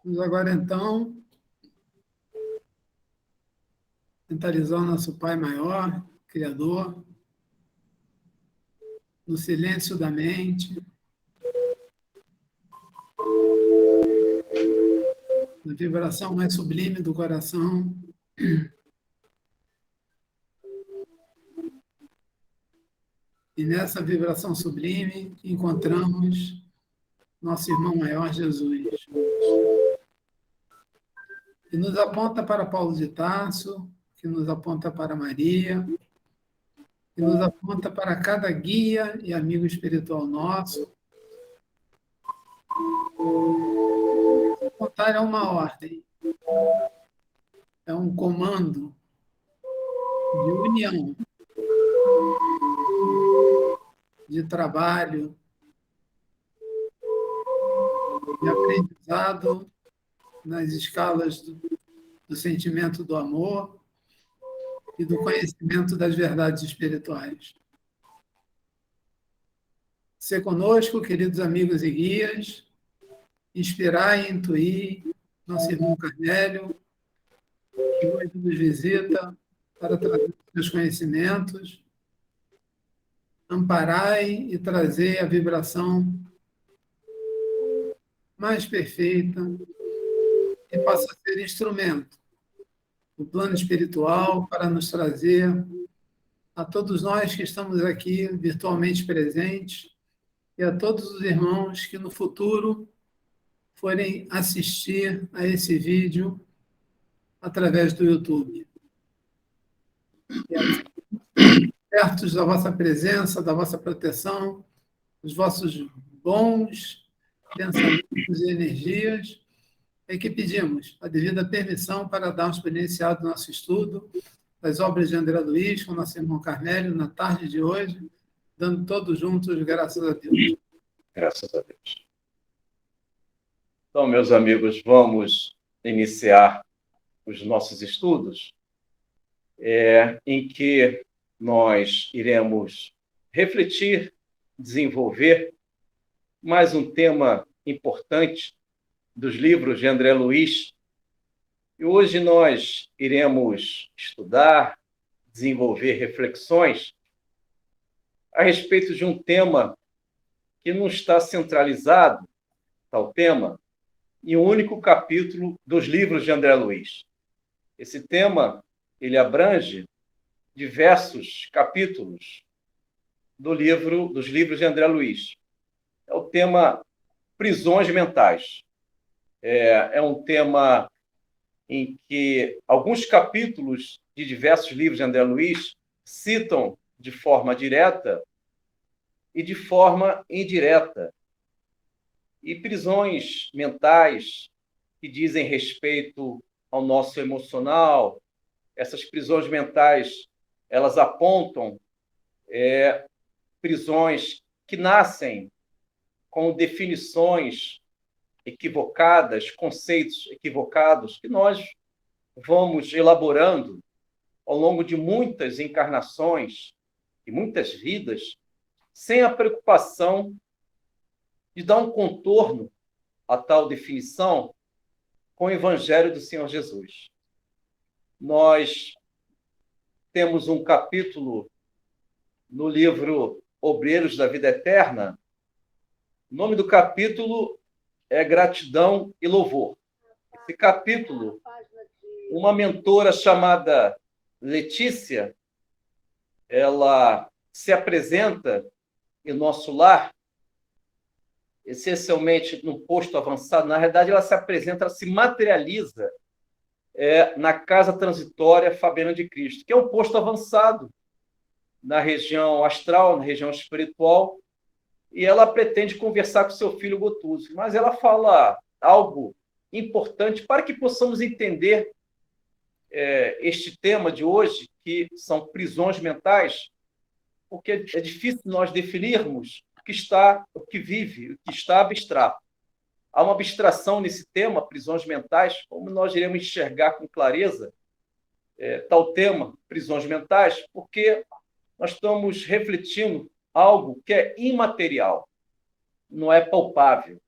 Vamos agora, então, mentalizar o nosso Pai Maior, Criador, no silêncio da mente, na vibração mais sublime do coração. E nessa vibração sublime encontramos nosso irmão maior, Jesus, que nos aponta para Paulo de Tarso, que nos aponta para Maria, que nos aponta para cada guia e amigo espiritual nosso. Apontar é uma ordem, é um comando de união, de trabalho, de aprendizado nas escalas do sentimento do amor e do conhecimento das verdades espirituais. Se conosco, queridos amigos e guias, inspirar e intuir nosso irmão Carnélio, que hoje nos visita para trazer seus conhecimentos, amparai e trazer a vibração mais perfeita e possa ser instrumento do plano espiritual para nos trazer a todos nós que estamos aqui virtualmente presentes e a todos os irmãos que no futuro forem assistir a esse vídeo através do YouTube. Certos da vossa presença, da vossa proteção, dos vossos bons pensamentos e energias, é que pedimos a devida permissão para darmos por iniciado o nosso estudo das obras de André Luiz com nosso irmão Carnélio na tarde de hoje, dando todos juntos graças a Deus. Graças a Deus. Então, meus amigos, vamos iniciar os nossos estudos, em que nós iremos refletir, desenvolver mais um tema importante dos livros de André Luiz. E hoje nós iremos estudar, desenvolver reflexões a respeito de um tema que não está centralizado, tal tema, em um único capítulo dos livros de André Luiz. Esse tema, ele abrange diversos capítulos dos livros de André Luiz. É o tema prisões mentais. É um tema em que alguns capítulos de diversos livros de André Luiz citam de forma direta e de forma indireta. E prisões mentais que dizem respeito ao nosso emocional, essas prisões mentais, elas apontam prisões que nascem com definições equivocadas, conceitos equivocados, que nós vamos elaborando ao longo de muitas encarnações e muitas vidas, sem a preocupação de dar um contorno a tal definição com o Evangelho do Senhor Jesus. Nós temos um capítulo no livro Obreiros da Vida Eterna. O nome do capítulo é Gratidão e Louvor. Esse capítulo, uma mentora chamada Letícia, ela se apresenta em nosso lar, essencialmente num posto avançado. Na realidade, ela se apresenta, ela se materializa na Casa Transitória Fabiana de Cristo, que é um posto avançado na região astral, na região espiritual, e ela pretende conversar com seu filho Gotuso. Mas ela fala algo importante para que possamos entender este tema de hoje, que são prisões mentais, porque é difícil nós definirmos o que vive, o que está abstrato. há uma abstração nesse tema, prisões mentais. Como nós iremos enxergar com clareza tal tema, prisões mentais? Porque nós estamos refletindo algo que é imaterial, não é palpável.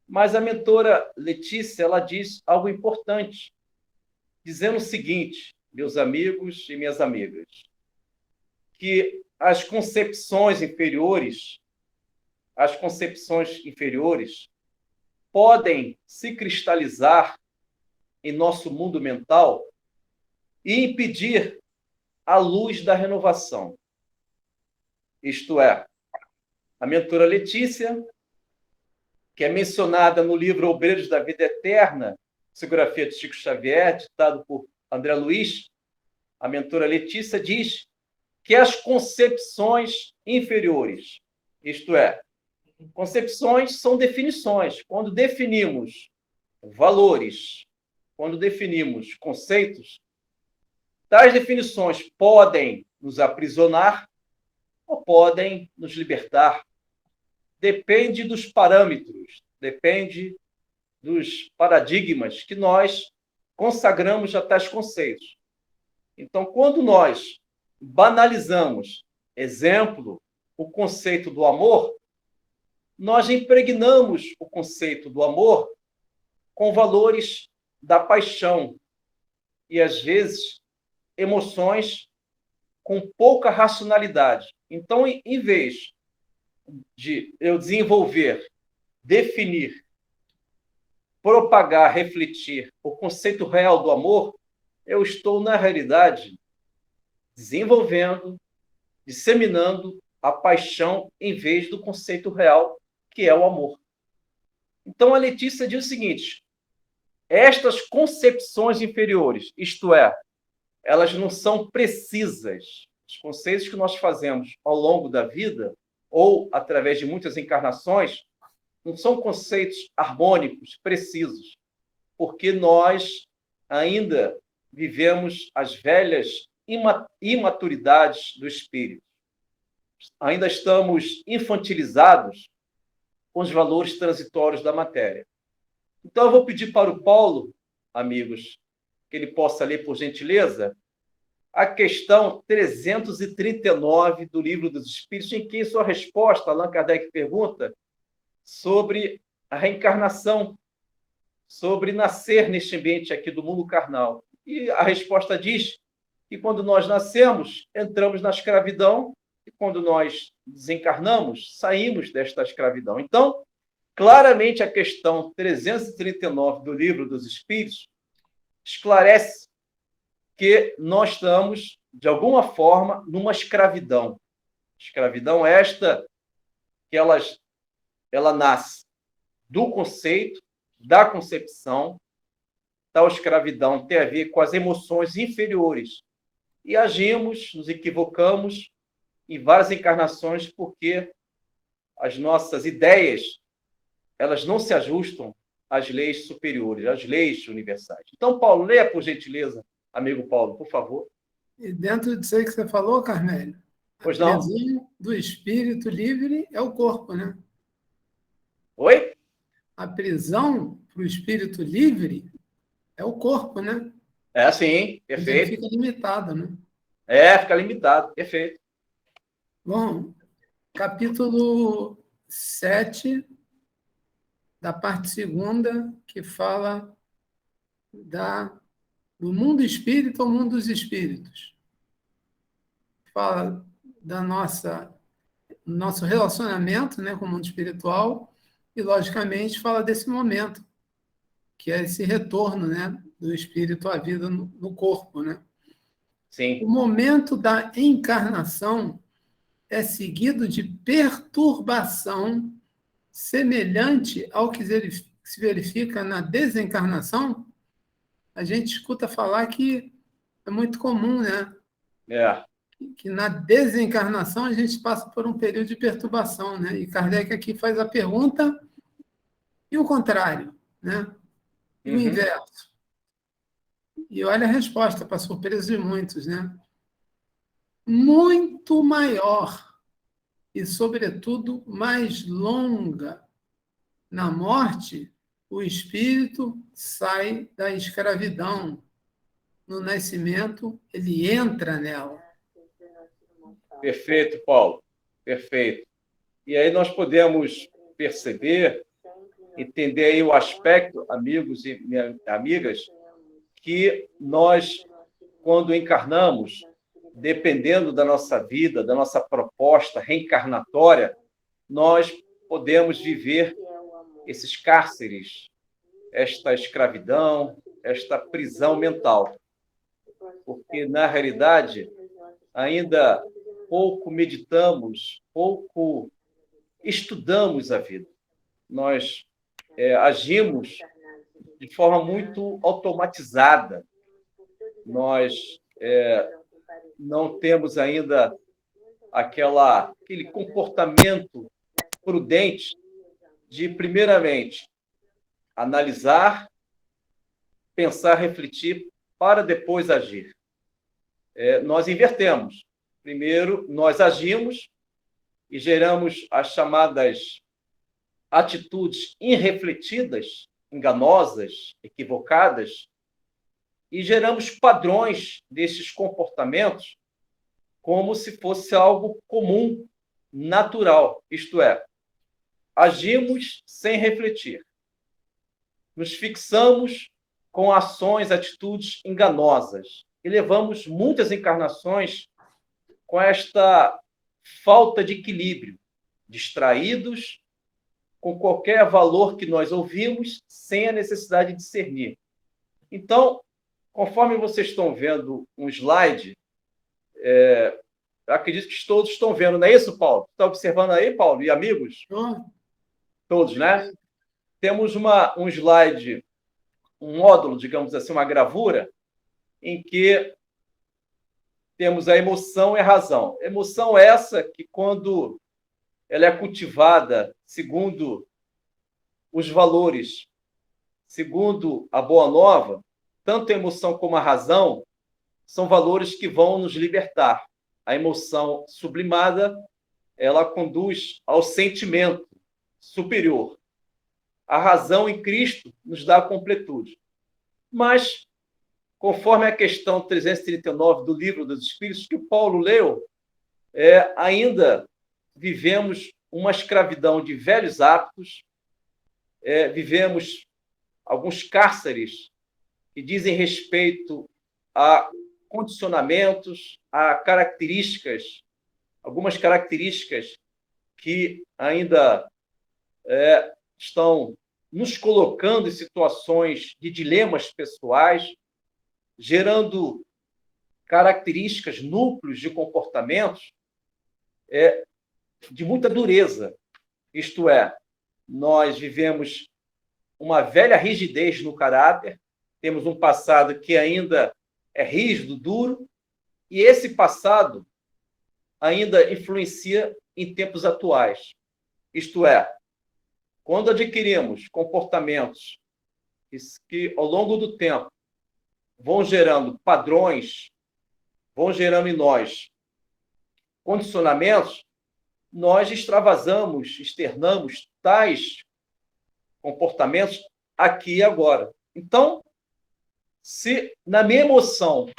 Mas a mentora Letícia, ela diz algo importante, dizendo o seguinte, meus amigos e minhas amigas, que as concepções inferiores podem se cristalizar em nosso mundo mental e impedir a luz da renovação. Isto é, a mentora Letícia, que é mencionada no livro Obreiros da Vida Eterna, psicografia de Chico Xavier, ditado por André Luiz, a mentora Letícia diz que as concepções inferiores, isto é, concepções são definições. Quando definimos valores, quando definimos conceitos, tais definições podem nos aprisionar ou podem nos libertar. Depende dos parâmetros, depende dos paradigmas que nós consagramos a tais conceitos. Então, quando nós banalizamos, exemplo, o conceito do amor, nós impregnamos o conceito do amor com valores da paixão e, às vezes, emoções com pouca racionalidade. Então, em vez de eu desenvolver, definir, propagar, refletir o conceito real do amor, eu estou, na realidade, desenvolvendo, disseminando a paixão em vez do conceito real, que é o amor. Então, a Letícia diz o seguinte, estas concepções inferiores, isto é, elas não são precisas. Os conceitos que nós fazemos ao longo da vida, ou através de muitas encarnações, não são conceitos harmônicos, precisos, porque nós ainda vivemos as velhas imaturidades do espírito. Ainda estamos infantilizados com os valores transitórios da matéria. Então, eu vou pedir para o Paulo, amigos, que ele possa ler, por gentileza, a questão 339 do Livro dos Espíritos, em que, em sua resposta, Allan Kardec pergunta sobre a reencarnação, sobre nascer neste ambiente aqui do mundo carnal. E a resposta diz que quando nós nascemos, entramos na escravidão, e quando nós desencarnamos, saímos desta escravidão. Então, claramente, a questão 339 do Livro dos Espíritos esclarece que nós estamos, de alguma forma, numa escravidão. Escravidão esta que ela nasce do conceito, da concepção. Tal escravidão tem a ver com as emoções inferiores. E agimos, nos equivocamos em várias encarnações porque as nossas ideias elas não se ajustam às leis superiores, às leis universais. Então, Paulo, leia, por gentileza, amigo Paulo, por favor. E dentro disso aí que você falou, Carmélio, Pois não? a prisão do espírito livre é o corpo, né? Oi? A prisão para o espírito livre é o corpo, né? É, sim, Ele perfeito. fica limitado, né? Fica limitado, perfeito. Bom, capítulo 7, da parte segunda, que fala do mundo espírita ao mundo dos espíritos. Fala da nosso relacionamento, né, com o mundo espiritual e, logicamente, fala desse momento, que é esse retorno, né, do espírito à vida no corpo, né? Sim. O momento da encarnação é seguido de perturbação semelhante ao que se verifica na desencarnação. A gente escuta falar que é muito comum, né? Que na desencarnação a gente passa por um período de perturbação, né? E Kardec aqui faz a pergunta e o contrário, né? E o inverso. E olha a resposta, para surpresa de muitos, né? Muito maior e, sobretudo, mais longa Na morte, o espírito sai da escravidão. No nascimento, ele entra nela. Perfeito, Paulo. Perfeito. E aí nós podemos perceber, entender aí o aspecto, amigos e amigas, que nós, quando encarnamos, dependendo da nossa vida, da nossa proposta reencarnatória, nós podemos viver esses cárceres, esta escravidão, esta prisão mental. Porque, na realidade, ainda pouco meditamos, pouco estudamos a vida. Nós agimos de forma muito automatizada. Nós não temos ainda aquele comportamento prudente de, primeiramente, analisar, pensar, refletir, para depois agir. Nós invertemos. Primeiro, nós agimos e geramos as chamadas atitudes irrefletidas, enganosas, equivocadas, e geramos padrões desses comportamentos como se fosse algo comum, natural. Isto é, agimos sem refletir. Nos fixamos com ações, atitudes enganosas e levamos muitas encarnações com esta falta de equilíbrio, distraídos com qualquer valor que nós ouvimos, sem a necessidade de discernir. Então, conforme vocês estão vendo um slide, acredito que todos estão vendo, não é isso, Paulo? Está observando aí, Paulo, e amigos? Todos, né? Temos um slide, um módulo, digamos assim, uma gravura, em que temos a emoção e a razão. Emoção essa que, quando ela é cultivada segundo os valores, segundo a Boa Nova, tanto a emoção como a razão são valores que vão nos libertar. A emoção sublimada, ela conduz ao sentimento superior. A razão em Cristo nos dá a completude. Mas, conforme a questão 339 do Livro dos Espíritos, que o Paulo leu, ainda vivemos uma escravidão de velhos hábitos, vivemos alguns cárceres que dizem respeito a condicionamentos, a características, algumas características que ainda estão nos colocando em situações de dilemas pessoais, gerando características, núcleos de comportamentos de muita dureza. Isto é, nós vivemos uma velha rigidez no caráter, temos um passado que ainda é rígido, duro, e esse passado ainda influencia em tempos atuais. Isto é, quando adquirimos comportamentos que ao longo do tempo vão gerando padrões, vão gerando em nós condicionamentos, nós extravasamos, externamos tais comportamentos aqui e agora. Então, se na minha emoção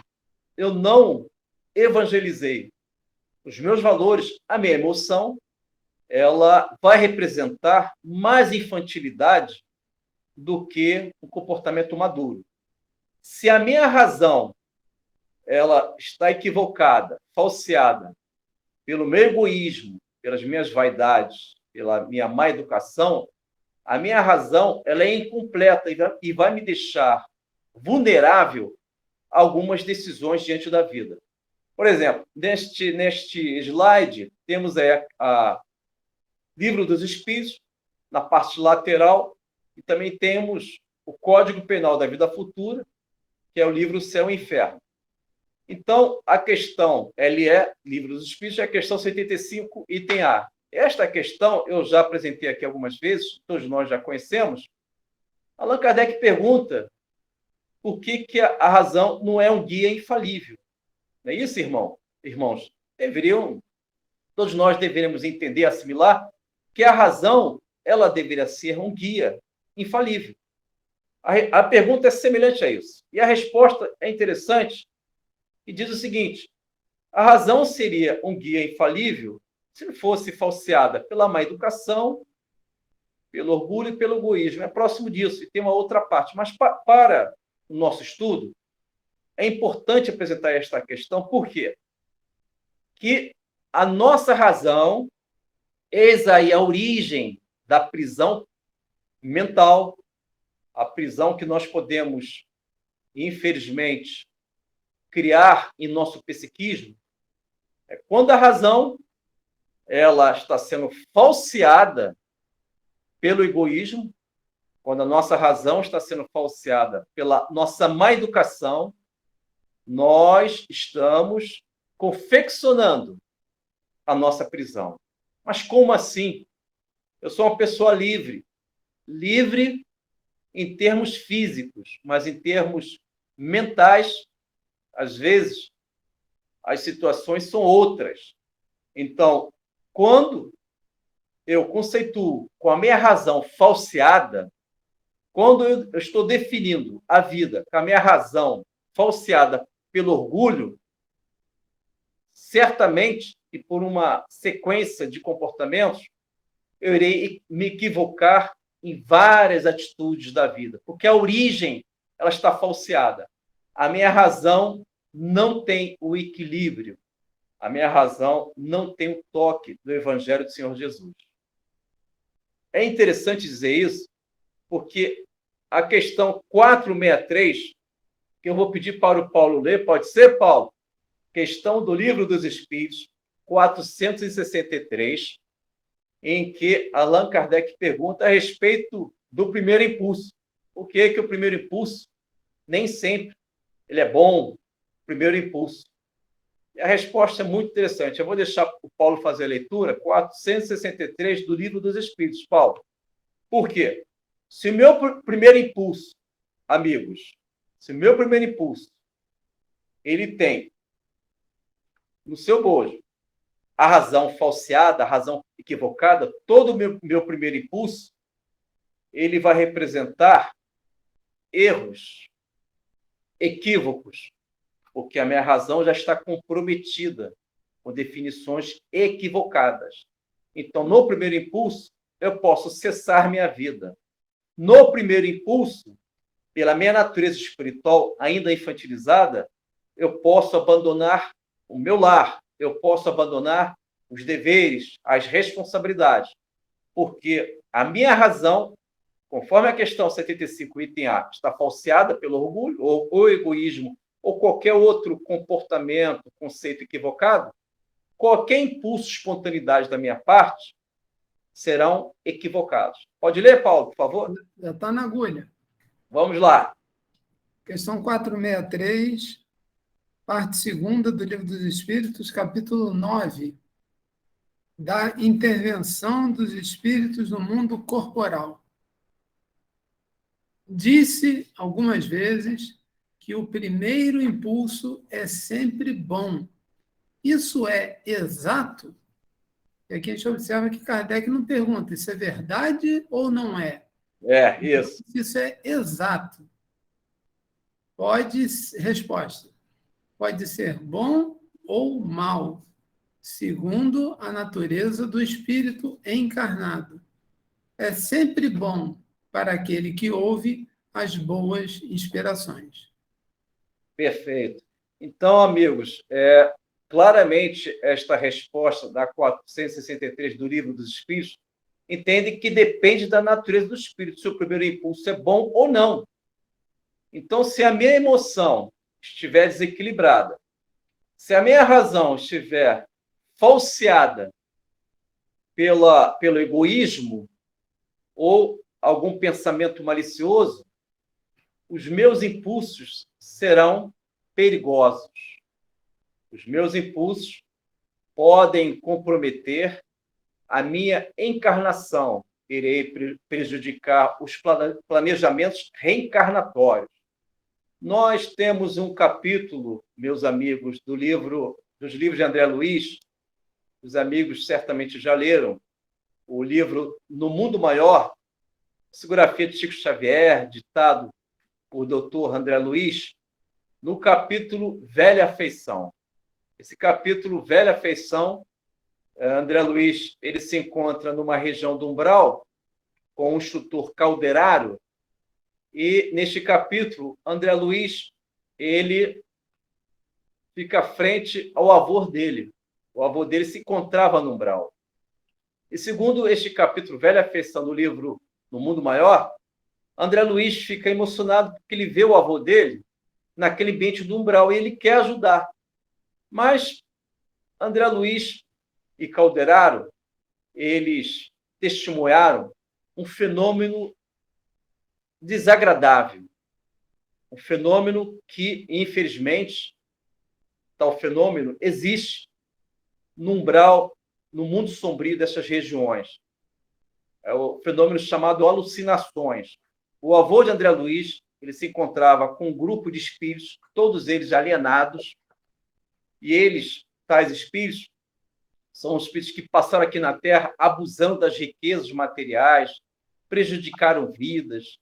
eu não evangelizei os meus valores, a minha emoção, ela vai representar mais infantilidade do que o comportamento maduro. Se a minha razão ela está equivocada, falseada pelo meu egoísmo, pelas minhas vaidades, pela minha má educação, a minha razão ela é incompleta e vai me deixar vulnerável a algumas decisões diante da vida. Por exemplo, neste slide, temos a Livro dos Espíritos, na parte lateral, e também temos o Código Penal da Vida Futura, que é o livro Céu e Inferno. Então, a questão LE, Livro dos Espíritos, é a questão 75, item A. Esta questão eu já apresentei aqui algumas vezes, todos nós já conhecemos. Allan Kardec pergunta por que a razão não é um guia infalível. Não é isso, irmãos? Todos nós deveríamos entender, assimilar, que a razão ela deveria ser um guia infalível. A pergunta é semelhante a isso. E a resposta é interessante e diz o seguinte: a razão seria um guia infalível se não fosse falseada pela má educação, pelo orgulho e pelo egoísmo. É próximo disso, e tem uma outra parte. Mas para o nosso estudo, é importante apresentar esta questão. Por quê? Que a nossa razão, eis aí a origem da prisão mental, a prisão que nós podemos, infelizmente, criar em nosso psiquismo, é quando a razão ela está sendo falseada pelo egoísmo, quando a nossa razão está sendo falseada pela nossa má educação, nós estamos confeccionando a nossa prisão. Mas como assim? Eu sou uma pessoa livre. Livre em termos físicos, mas em termos mentais, às vezes, as situações são outras. Então, quando eu conceituo com a minha razão falseada, quando eu estou definindo a vida com a minha razão falseada pelo orgulho, certamente, e por uma sequência de comportamentos, eu irei me equivocar em várias atitudes da vida, porque a origem ela está falseada. A minha razão não tem o equilíbrio. A minha razão não tem o toque do Evangelho do Senhor Jesus. É interessante dizer isso, porque a questão 463, que eu vou pedir para o Paulo ler, pode ser, Paulo? Questão do Livro dos Espíritos, 463, em que Allan Kardec pergunta a respeito do primeiro impulso. Por que o primeiro impulso nem sempre ele é bom, o primeiro impulso? E a resposta é muito interessante. Eu vou deixar o Paulo fazer a leitura, 463 do Livro dos Espíritos. Paulo, por quê? Se o meu primeiro impulso, amigos, se o meu primeiro impulso, ele tem no seu bojo a razão falseada, a razão equivocada, todo o meu primeiro impulso, ele vai representar erros, equívocos, porque a minha razão já está comprometida com definições equivocadas. Então, no primeiro impulso, eu posso cessar minha vida. No primeiro impulso, pela minha natureza espiritual ainda infantilizada, eu posso abandonar o meu lar, eu posso abandonar os deveres, as responsabilidades, porque a minha razão, conforme a questão 75, item A, está falseada pelo orgulho, ou egoísmo, ou qualquer outro comportamento, conceito equivocado, qualquer impulso, espontaneidade da minha parte serão equivocados. Pode ler, Paulo, por favor? Já está na agulha. Vamos lá. Questão 463, parte 2ª do Livro dos Espíritos, capítulo 9, da intervenção dos espíritos no mundo corporal. Disse algumas vezes que o primeiro impulso é sempre bom. Isso é exato? E aqui a gente observa que Kardec não pergunta, isso é verdade ou não é? É, isso. Isso é exato. Resposta. Pode ser bom ou mal, segundo a natureza do espírito encarnado. É sempre bom para aquele que ouve as boas inspirações. Perfeito. Então, amigos, claramente esta resposta da 463 do Livro dos Espíritos entende que depende da natureza do espírito, se o primeiro impulso é bom ou não. Então, se a minha emoção estiver desequilibrada, se a minha razão estiver falseada pelo egoísmo ou algum pensamento malicioso, os meus impulsos serão perigosos. Os meus impulsos podem comprometer a minha encarnação. Irei prejudicar os planejamentos reencarnatórios. Nós temos um capítulo, meus amigos, dos livros de André Luiz, os amigos certamente já leram, o livro No Mundo Maior, psicografia de Chico Xavier, ditado por Dr. André Luiz, no capítulo Velha Afeição. Esse capítulo Velha Afeição, André Luiz, ele se encontra numa região do umbral, com o instrutor Calderaro, e neste capítulo, André Luiz, ele fica frente ao avô dele. O avô dele se encontrava no umbral. E segundo este capítulo Velha Afeição do livro No Mundo Maior, André Luiz fica emocionado porque ele vê o avô dele naquele ambiente do umbral e ele quer ajudar. Mas André Luiz e Calderaro, eles testemunharam um fenômeno desagradável, um fenômeno que, infelizmente, tal fenômeno existe no umbral, no mundo sombrio dessas regiões. É o fenômeno chamado alucinações. O avô de André Luiz, ele se encontrava com um grupo de espíritos, todos eles alienados, e eles, tais espíritos, são os espíritos que passaram aqui na Terra abusando das riquezas materiais, prejudicaram vidas.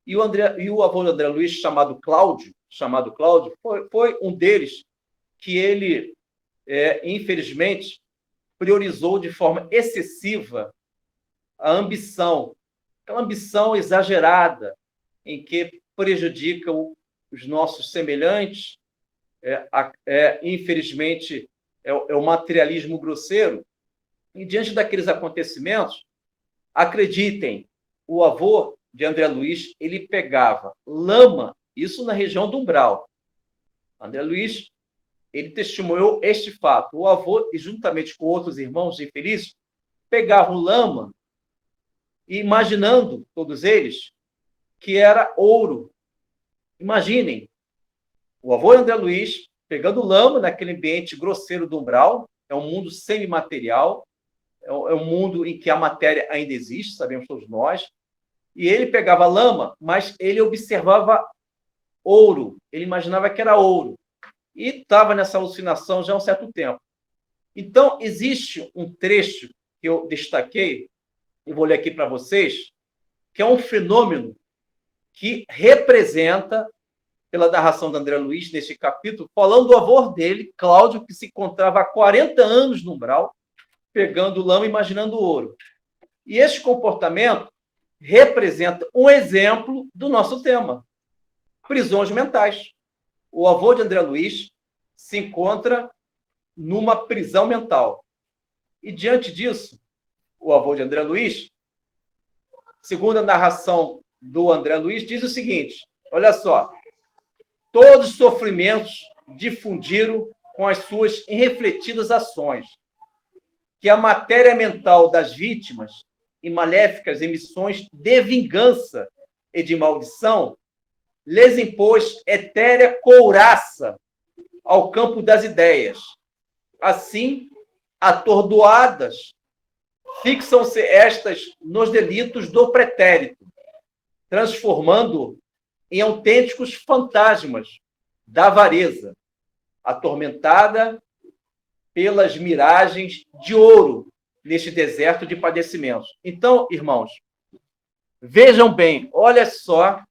E o avô de André Luiz, chamado Cláudio, foi um deles que ele, infelizmente, priorizou de forma excessiva a ambição, aquela ambição exagerada em que prejudica os nossos semelhantes, infelizmente, é o materialismo grosseiro. E diante daqueles acontecimentos, acreditem, o avô de André Luiz, ele pegava lama, isso na região do umbral. André Luiz, ele testemunhou este fato. O avô, e juntamente com outros irmãos infelizes, pegavam lama, imaginando, todos eles, que era ouro. Imaginem, o avô de André Luiz pegando lama naquele ambiente grosseiro do umbral, é um mundo semimaterial, é um mundo em que a matéria ainda existe, sabemos todos nós, e ele pegava lama, mas ele observava ouro, ele imaginava que era ouro, e estava nessa alucinação já há um certo tempo. Então, existe um trecho que eu destaquei, e vou ler aqui para vocês, que é um fenômeno que representa, pela narração de André Luiz, neste capítulo, falando do avô dele, Cláudio, que se encontrava há 40 anos no umbral, pegando lama, imaginando ouro. E este comportamento representa um exemplo do nosso tema, prisões mentais. O avô de André Luiz se encontra numa prisão mental. E, diante disso, o avô de André Luiz, segundo a narração do André Luiz, diz o seguinte, olha só, todos os sofrimentos difundiram com as suas irrefletidas ações, que a matéria mental das vítimas e maléficas emissões de vingança e de maldição lhes impôs etérea couraça ao campo das ideias. Assim, atordoadas, fixam-se estas nos delitos do pretérito, transformando em autênticos fantasmas da avareza, atormentada pelas miragens de ouro neste deserto de padecimentos. Então, irmãos, vejam bem, olha só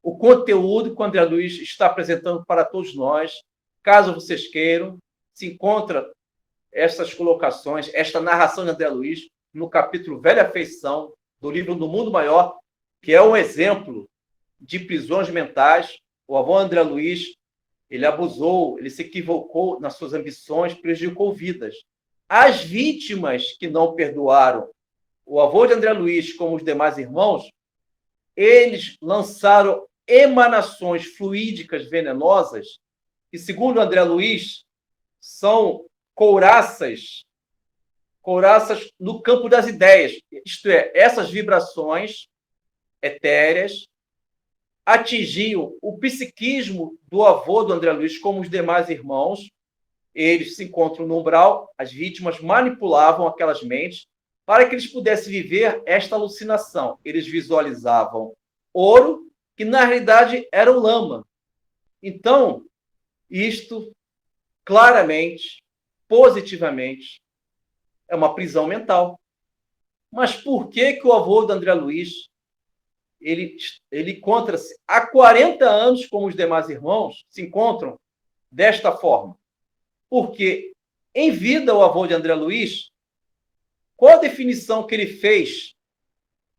o conteúdo que o André Luiz está apresentando para todos nós. Caso vocês queiram, se encontra essas colocações, esta narração de André Luiz no capítulo Velha Afeição do livro Do Mundo Maior, que é um exemplo de prisões mentais. O avô André Luiz, ele abusou, ele se equivocou nas suas ambições, prejudicou vidas. As vítimas que não perdoaram o avô de André Luiz, como os demais irmãos, eles lançaram emanações fluídicas venenosas, que, segundo André Luiz, são couraças no campo das ideias. Isto é, essas vibrações etéreas atingiam o psiquismo do avô do André Luiz, como os demais irmãos. Eles se encontram no umbral, as vítimas manipulavam aquelas mentes para que eles pudessem viver esta alucinação. Eles visualizavam ouro, que na realidade era o lama. Então, isto claramente, positivamente, é uma prisão mental. Mas por que que o avô do André Luiz ele encontra-se há 40 anos, como os demais irmãos se encontram desta forma? Porque em vida o avô de André Luiz, qual a definição que ele fez?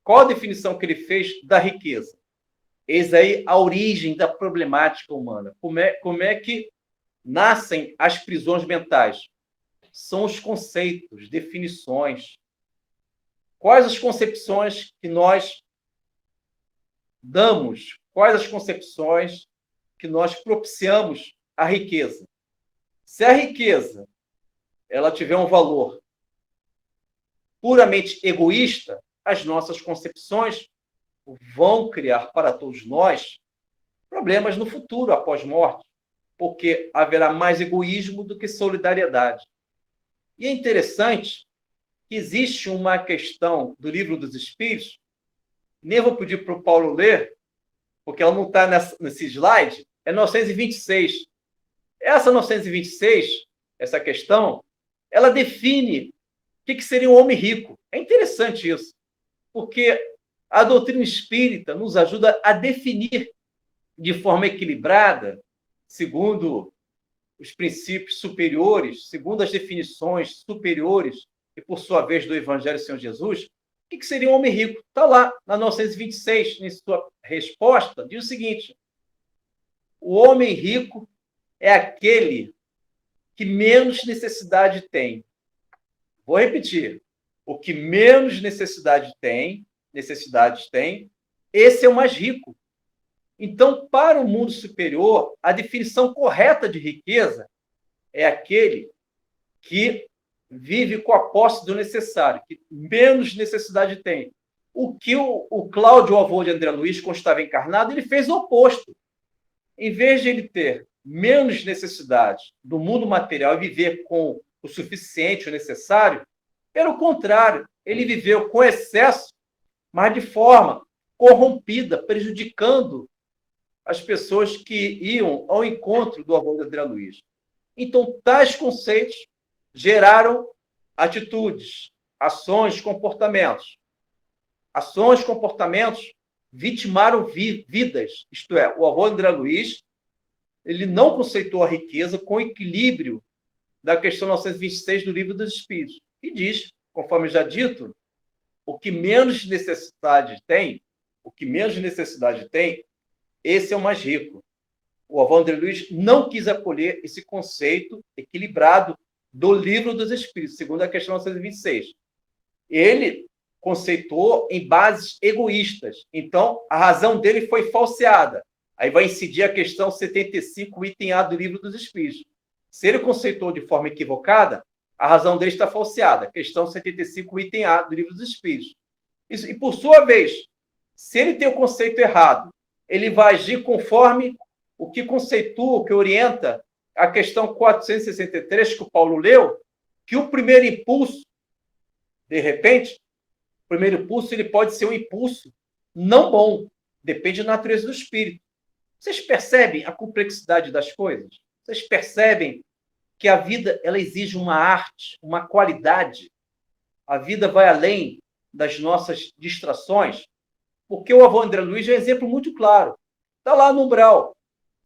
Qual a definição que ele fez da riqueza? Eis aí a origem da problemática humana. Como é que nascem as prisões mentais? São os conceitos, definições. Quais as concepções que nós damos? Quais as concepções que nós propiciamos à riqueza? Se a riqueza ela tiver um valor puramente egoísta, as nossas concepções vão criar para todos nós problemas no futuro, após morte, porque haverá mais egoísmo do que solidariedade. E é interessante que existe uma questão do Livro dos Espíritos, nem vou pedir para o Paulo ler, porque ela não está nesse slide, é 926. Essa 926, essa questão, ela define o que seria um homem rico. É interessante isso, porque a doutrina espírita nos ajuda a definir de forma equilibrada, segundo os princípios superiores, segundo as definições superiores, e por sua vez do Evangelho do Senhor Jesus, o que seria um homem rico? Está lá, na 926, em sua resposta, diz o seguinte: o homem rico é aquele que menos necessidade tem. Vou repetir. O que menos necessidades tem, esse é o mais rico. Então, para o mundo superior, a definição correta de riqueza é aquele que vive com a posse do necessário, que menos necessidade tem. O que o Cláudio, o avô de André Luiz, quando estava encarnado, ele fez o oposto. Em vez de ele ter menos necessidade do mundo material e viver com o suficiente, o necessário, pelo contrário, ele viveu com excesso, mas de forma corrompida, prejudicando as pessoas que iam ao encontro do avô de André Luiz. Então, tais conceitos geraram atitudes, ações, comportamentos. Ações, comportamentos vitimaram vidas. Isto é, o avô André Luiz, ele não conceitou a riqueza com equilíbrio da questão 926 do Livro dos Espíritos. E diz, conforme já dito, o que menos necessidade tem, esse é o mais rico. O avô André Luiz não quis acolher esse conceito equilibrado do Livro dos Espíritos, segundo a questão 926. Ele conceitou em bases egoístas. Então, a razão dele foi falseada. Aí vai incidir a questão 75, item A do Livro dos Espíritos. Se ele conceitou de forma equivocada, a razão dele está falseada. Questão 75, item A do Livro dos Espíritos. E, por sua vez, se ele tem o conceito errado, ele vai agir conforme o que conceitua, o que orienta a questão 463 que o Paulo leu, que o primeiro impulso, de repente, o primeiro impulso ele pode ser um impulso não bom, depende da natureza do espírito. Vocês percebem a complexidade das coisas? Vocês percebem que a vida ela exige uma arte, uma qualidade? A vida vai além das nossas distrações? Porque o avô André Luiz é um exemplo muito claro. Está lá no umbral.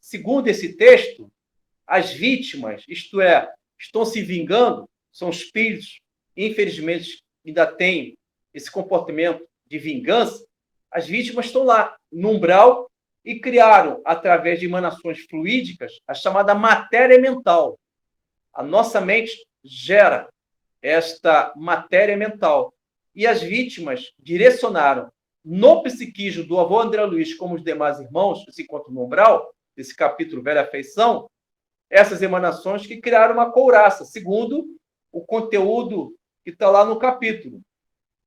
Segundo esse texto, as vítimas, isto é, estão se vingando, são espíritos, infelizmente, ainda têm esse comportamento de vingança. As vítimas estão lá no umbral e criaram, através de emanações fluídicas, a chamada matéria mental. A nossa mente gera esta matéria mental. E as vítimas direcionaram no psiquismo do avô André Luiz, como os demais irmãos que se encontram no umbral, desse capítulo Velha Afeição, essas emanações que criaram uma couraça, segundo o conteúdo que está lá no capítulo.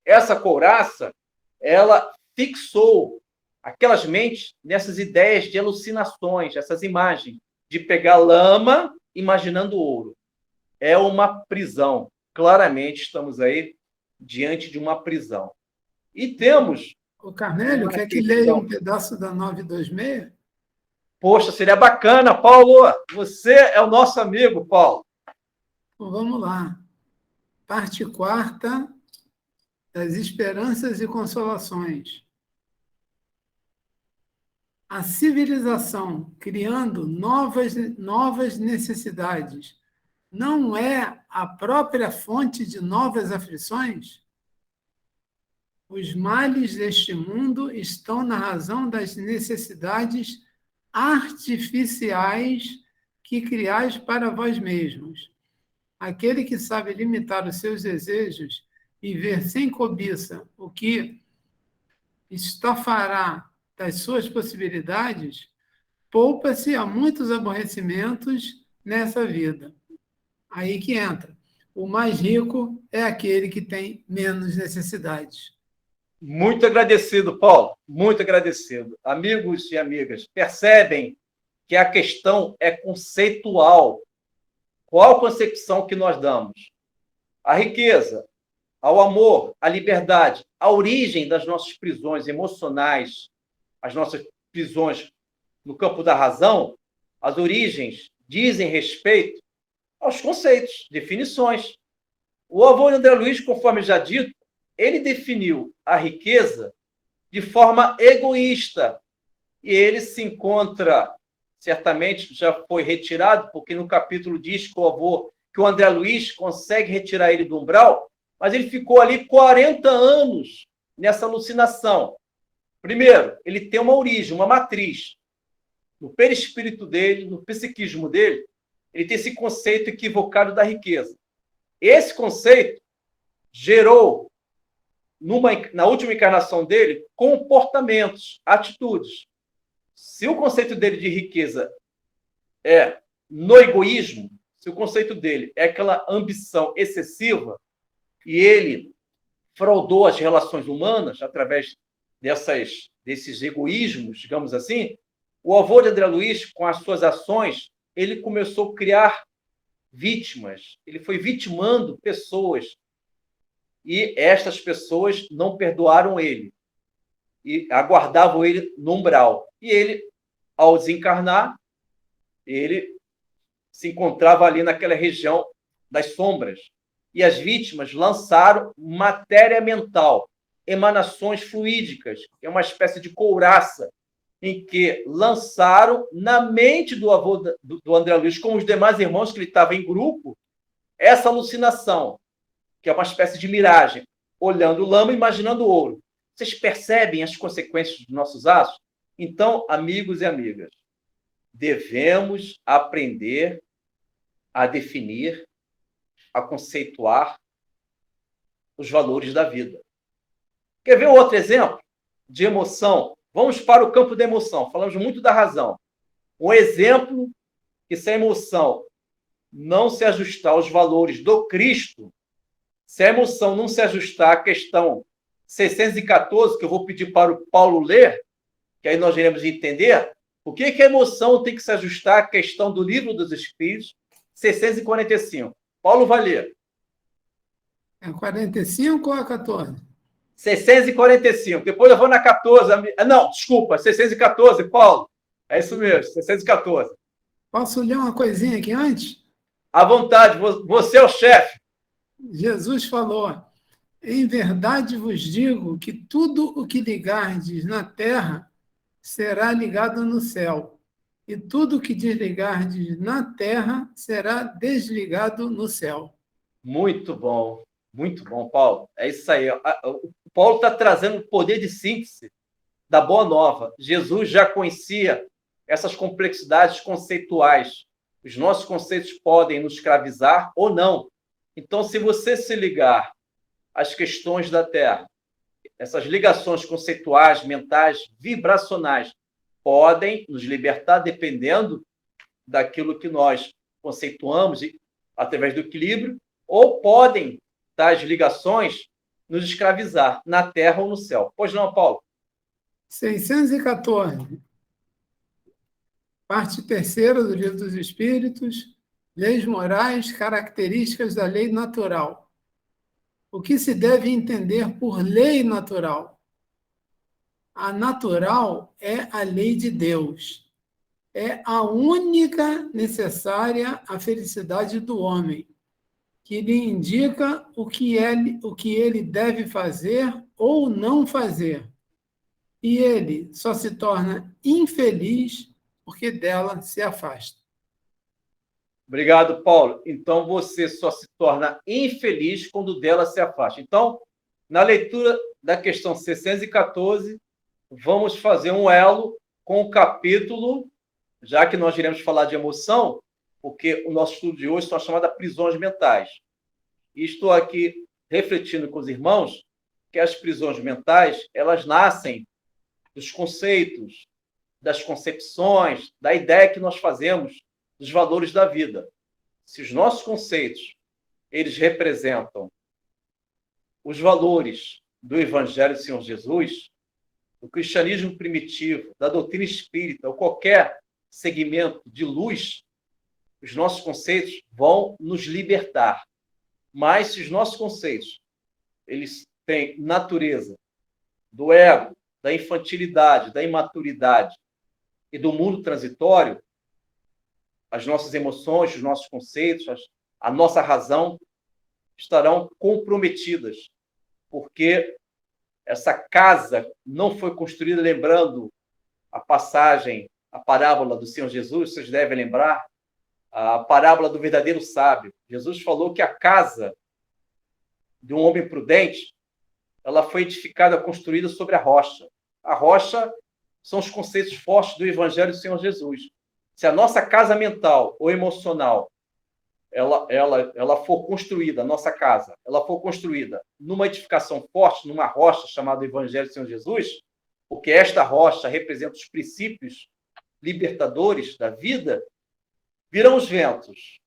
Essa couraça, ela fixou aquelas mentes nessas ideias de alucinações, essas imagens, de pegar lama imaginando ouro. É uma prisão. Claramente estamos aí diante de uma prisão. E temos... O Carnélio, quer que leia um pedaço da 926? Poxa, seria bacana, Paulo. Você é o nosso amigo, Paulo. Então, vamos lá. Parte 4ª, das esperanças e consolações. A civilização criando novas necessidades não é a própria fonte de novas aflições? Os males deste mundo estão na razão das necessidades artificiais que criais para vós mesmos. Aquele que sabe limitar os seus desejos e ver sem cobiça o que estofará das suas possibilidades, poupa-se a muitos aborrecimentos nessa vida. Aí que entra. O mais rico é aquele que tem menos necessidades. Muito agradecido, Paulo. Muito agradecido. Amigos e amigas, percebem que a questão é conceitual. Qual concepção que nós damos? A riqueza, ao amor, à liberdade, a origem das nossas prisões emocionais, as nossas prisões no campo da razão, as origens dizem respeito aos conceitos, definições. O avô André Luiz, conforme já dito, ele definiu a riqueza de forma egoísta. E ele se encontra, certamente já foi retirado, porque no capítulo diz que o André Luiz consegue retirar ele do umbral, mas ele ficou ali 40 anos nessa alucinação. Primeiro, ele tem uma origem, uma matriz. No perispírito dele, no psiquismo dele, ele tem esse conceito equivocado da riqueza. Esse conceito gerou, na última encarnação dele, comportamentos, atitudes. Se o conceito dele de riqueza é no egoísmo, se o conceito dele é aquela ambição excessiva, e ele fraudou as relações humanas através desses egoísmos, digamos assim, o avô de André Luiz, com as suas ações, ele começou a criar vítimas. Ele foi vitimando pessoas. E estas pessoas não perdoaram ele. E aguardavam ele no umbral. E ele, ao desencarnar, ele se encontrava ali naquela região das sombras. E as vítimas lançaram matéria mental, emanações fluídicas, é uma espécie de couraça, em que lançaram na mente do avô do André Luiz, com os demais irmãos, que ele estava em grupo, essa alucinação, que é uma espécie de miragem, olhando lama, imaginando ouro. Vocês percebem as consequências dos nossos atos? Então, amigos e amigas, devemos aprender a definir, a conceituar os valores da vida. Quer ver um outro exemplo de emoção? Vamos para o campo da emoção. Falamos muito da razão. Um exemplo que, se a emoção não se ajustar aos valores do Cristo, se a emoção não se ajustar à questão 614, que eu vou pedir para o Paulo ler, que aí nós iremos entender, por que a emoção tem que se ajustar à questão do Livro dos Espíritos, 645. Paulo vai ler. É 45 ou é 14? 645. Depois eu vou na 14. Não, desculpa, 614, Paulo. É isso mesmo, 614. Posso ler uma coisinha aqui antes? À vontade, você é o chefe. Jesus falou: em verdade vos digo que tudo o que ligardes na terra será ligado no céu, e tudo o que desligardes na terra será desligado no céu. Muito bom, Paulo. É isso aí. O Paulo está trazendo o poder de síntese da Boa Nova. Jesus já conhecia essas complexidades conceituais. Os nossos conceitos podem nos escravizar ou não. Então, se você se ligar às questões da Terra, essas ligações conceituais, mentais, vibracionais, podem nos libertar dependendo daquilo que nós conceituamos através do equilíbrio, ou podem, tais ligações, nos escravizar na Terra ou no céu. Pois não, Paulo? 614. Parte terceira do Livro dos Espíritos, leis morais, características da lei natural. O que se deve entender por lei natural? A natural é a lei de Deus. É a única necessária à felicidade do homem. que lhe indica o que ele deve fazer ou não fazer. E ele só se torna infeliz porque dela se afasta. Obrigado, Paulo. Então, você só se torna infeliz quando dela se afasta. Então, na leitura da questão 614, vamos fazer um elo com o capítulo, já que nós iremos falar de emoção, porque o nosso estudo de hoje são as chamadas prisões mentais. E estou aqui refletindo com os irmãos que as prisões mentais, elas nascem dos conceitos, das concepções, da ideia que nós fazemos dos valores da vida. Se os nossos conceitos, eles representam os valores do Evangelho do Senhor Jesus, do cristianismo primitivo, da doutrina espírita, ou qualquer segmento de luz, os nossos conceitos vão nos libertar. Mas se os nossos conceitos, eles têm natureza do ego, da infantilidade, da imaturidade e do mundo transitório, as nossas emoções, os nossos conceitos, a nossa razão estarão comprometidas, porque essa casa não foi construída, lembrando a passagem, a parábola do Senhor Jesus, vocês devem lembrar, a parábola do verdadeiro sábio. Jesus falou que a casa de um homem prudente, ela foi edificada, construída sobre a rocha. A rocha são os conceitos fortes do Evangelho do Senhor Jesus. Se a nossa casa mental ou emocional ela for construída, a nossa casa, ela for construída numa edificação forte, numa rocha chamada Evangelho do Senhor Jesus, porque esta rocha representa os princípios libertadores da vida, virão os ventos,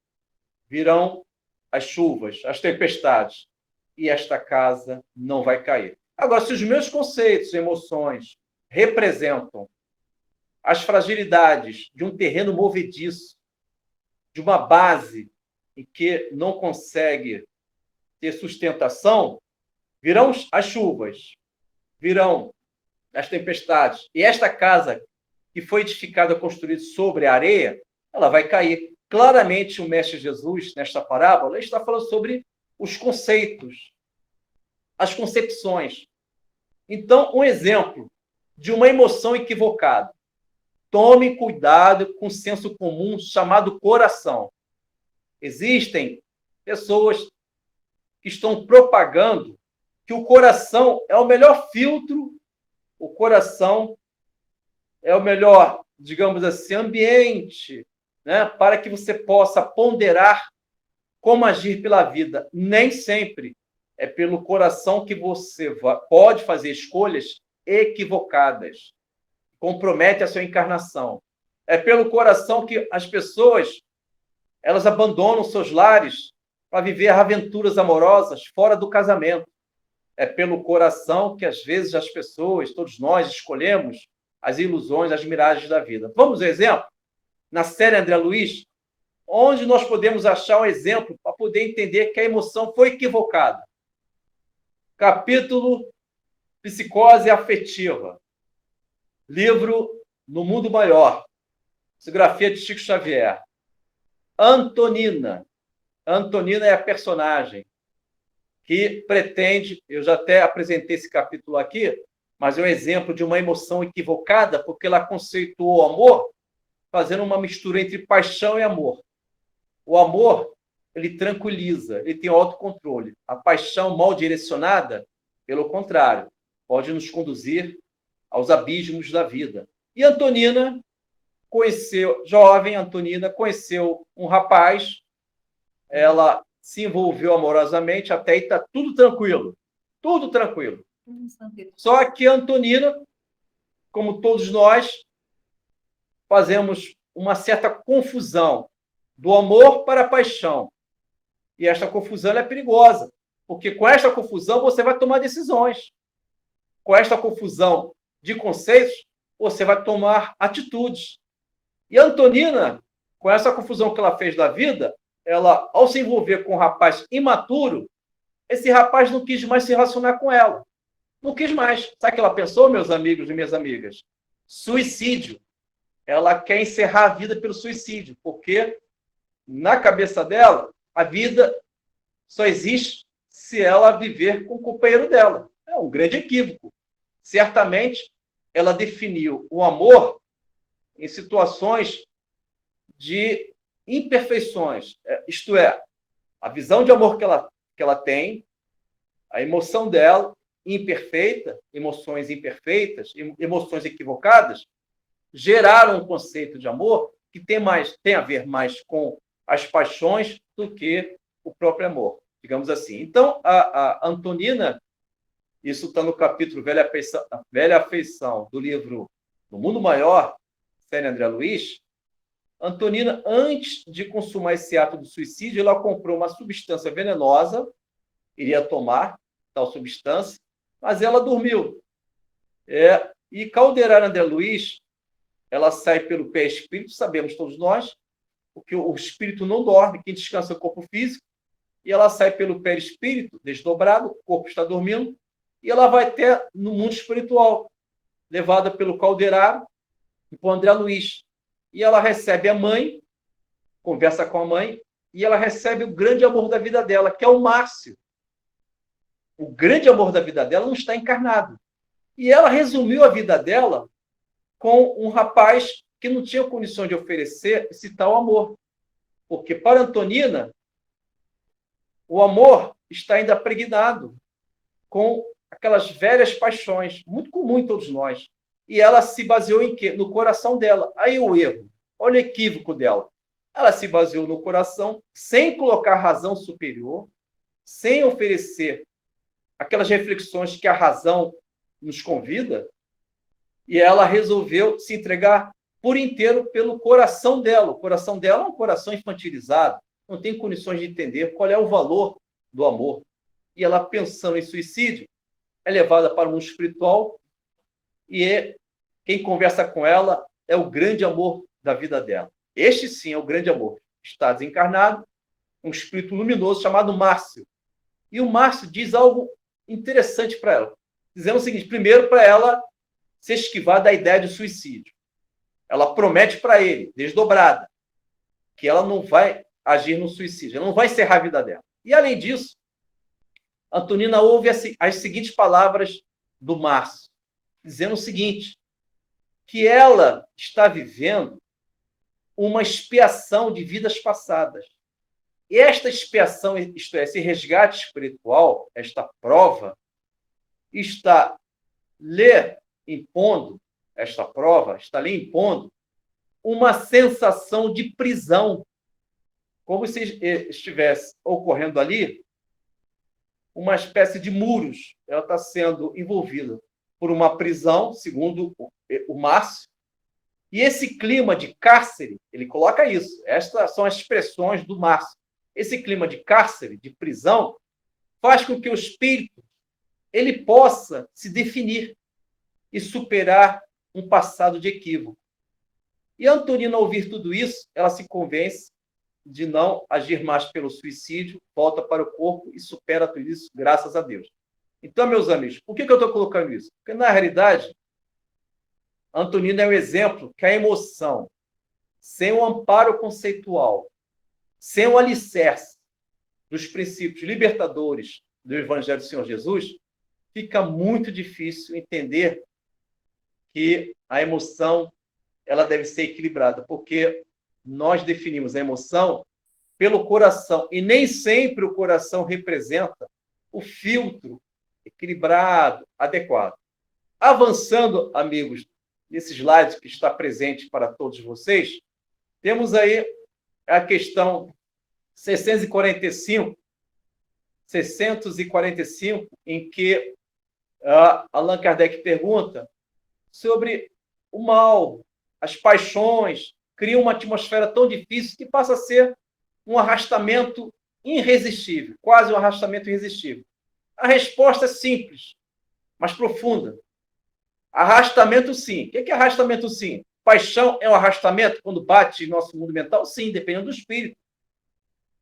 virão as chuvas, as tempestades, e esta casa não vai cair. Agora, se os meus conceitos, emoções, representam as fragilidades de um terreno movediço, de uma base em que não consegue ter sustentação, virão as chuvas, virão as tempestades. E esta casa que foi edificada, construída sobre a areia, ela vai cair. Claramente, o Mestre Jesus, nesta parábola, está falando sobre os conceitos, as concepções. Então, um exemplo de uma emoção equivocada. Tome cuidado com o senso comum chamado coração. Existem pessoas que estão propagando que o coração é o melhor filtro, o coração é o melhor, digamos assim, ambiente, né, para que você possa ponderar como agir pela vida. Nem sempre é pelo coração que você pode fazer escolhas equivocadas. Compromete a sua encarnação. É pelo coração que as pessoas elas abandonam seus lares para viver aventuras amorosas fora do casamento. É pelo coração que, às vezes, as pessoas, todos nós, escolhemos as ilusões, as miragens da vida. Vamos ver exemplo? Na série André Luiz, onde nós podemos achar um exemplo para poder entender que a emoção foi equivocada. Capítulo Psicose Afetiva. Livro No Mundo Maior. Psicografia de Chico Xavier. Antonina. Antonina é a personagem que pretende, eu já até apresentei esse capítulo aqui, mas é um exemplo de uma emoção equivocada, porque ela conceituou o amor fazendo uma mistura entre paixão e amor. O amor, ele tranquiliza, ele tem autocontrole. A paixão mal direcionada, pelo contrário, pode nos conduzir aos abismos da vida. E Antonina jovem Antonina, conheceu um rapaz, ela se envolveu amorosamente, até aí está tudo tranquilo. Tudo tranquilo. Só que Antonina, como todos nós, fazemos uma certa confusão do amor para a paixão. E esta confusão é perigosa, porque com esta confusão você vai tomar decisões. Com esta confusão de conceitos, você vai tomar atitudes. E a Antonina, com essa confusão que ela fez da vida, ela, ao se envolver com um rapaz imaturo, esse rapaz não quis mais se relacionar com ela. Não quis mais. Sabe o que ela pensou, meus amigos e minhas amigas? Suicídio. Ela quer encerrar a vida pelo suicídio, porque na cabeça dela, a vida só existe se ela viver com o companheiro dela. É um grande equívoco. Certamente, ela definiu o amor em situações de imperfeições, isto é, a visão de amor que ela tem, a emoção dela, imperfeita, emoções imperfeitas, emoções equivocadas, geraram um conceito de amor que tem a ver mais com as paixões do que o próprio amor, digamos assim. Então, a Antonina, isso está no capítulo Velha Afeição do livro No Mundo Maior, Célia André Luiz. Antonina, antes de consumar esse ato do suicídio, ela comprou uma substância venenosa, iria tomar tal substância, mas ela dormiu. E Calderara André Luiz, ela sai pelo pé espírito, sabemos todos nós, porque o espírito não dorme, quem descansa é o corpo físico, e ela sai pelo pé espírito, desdobrado, o corpo está dormindo, e ela vai até no mundo espiritual, levada pelo Calderaro e por André Luiz. E ela recebe a mãe, conversa com a mãe, e ela recebe o grande amor da vida dela, que é o Márcio. O grande amor da vida dela não está encarnado. E ela resumiu a vida dela com um rapaz que não tinha condição de oferecer esse tal amor. Porque para Antonina, o amor está ainda pregnado com aquelas velhas paixões, muito comum em todos nós. E ela se baseou em quê? No coração dela. Aí o erro. Olha o equívoco dela. Ela se baseou no coração, sem colocar razão superior, sem oferecer aquelas reflexões que a razão nos convida, e ela resolveu se entregar por inteiro pelo coração dela. O coração dela é um coração infantilizado, não tem condições de entender qual é o valor do amor. E ela, pensando em suicídio, é levada para o mundo espiritual e quem conversa com ela é o grande amor da vida dela. Este, sim, é o grande amor. Está desencarnado, um espírito luminoso chamado Márcio. E o Márcio diz algo interessante para ela, dizendo o seguinte: primeiro, para ela se esquivar da ideia de suicídio. Ela promete para ele, desdobrada, que ela não vai agir no suicídio, ela não vai encerrar a vida dela. E, além disso, Antonina ouve as seguintes palavras do Márcio, dizendo o seguinte, que ela está vivendo uma expiação de vidas passadas. E esta expiação, isto é, esse resgate espiritual, esta prova, está lhe impondo uma sensação de prisão, como se estivesse ocorrendo ali uma espécie de muros. Ela está sendo envolvida por uma prisão, segundo o Márcio, e esse clima de cárcere, ele coloca isso, estas são as expressões do Márcio, esse clima de cárcere, de prisão, faz com que o espírito ele possa se definir e superar um passado de equívoco. E a Antonina, ao ouvir tudo isso, ela se convence de não agir mais pelo suicídio, volta para o corpo e supera tudo isso, graças a Deus. Então, meus amigos, por que eu estou colocando isso? Porque, na realidade, a Antonina é um exemplo que a emoção, sem o amparo conceitual, sem o alicerce dos princípios libertadores do Evangelho do Senhor Jesus, fica muito difícil entender que a emoção ela deve ser equilibrada, porque nós definimos a emoção pelo coração, e nem sempre o coração representa o filtro equilibrado, adequado. Avançando, amigos, nesse slide que está presente para todos vocês, temos aí a questão 645, em que Allan Kardec pergunta sobre o mal, as paixões, criam uma atmosfera tão difícil que passa a ser um arrastamento irresistível, quase um arrastamento irresistível. A resposta é simples, mas profunda. Arrastamento, sim. O que é arrastamento, sim? Paixão é um arrastamento quando bate em nosso mundo mental? Sim, dependendo do espírito.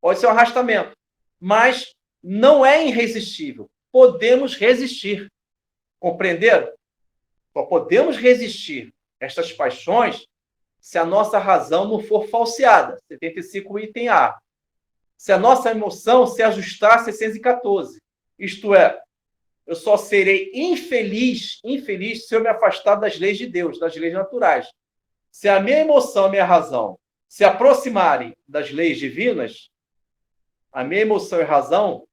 Pode ser um arrastamento, mas não é irresistível. Podemos resistir. Compreenderam? Só podemos resistir a estas paixões se a nossa razão não for falseada. 75, item A. se a nossa emoção se ajustar a 614. Isto é, eu só serei infeliz se eu me afastar das leis de Deus, das leis naturais. Se a minha emoção e a minha razão se aproximarem das leis divinas, a minha emoção e razão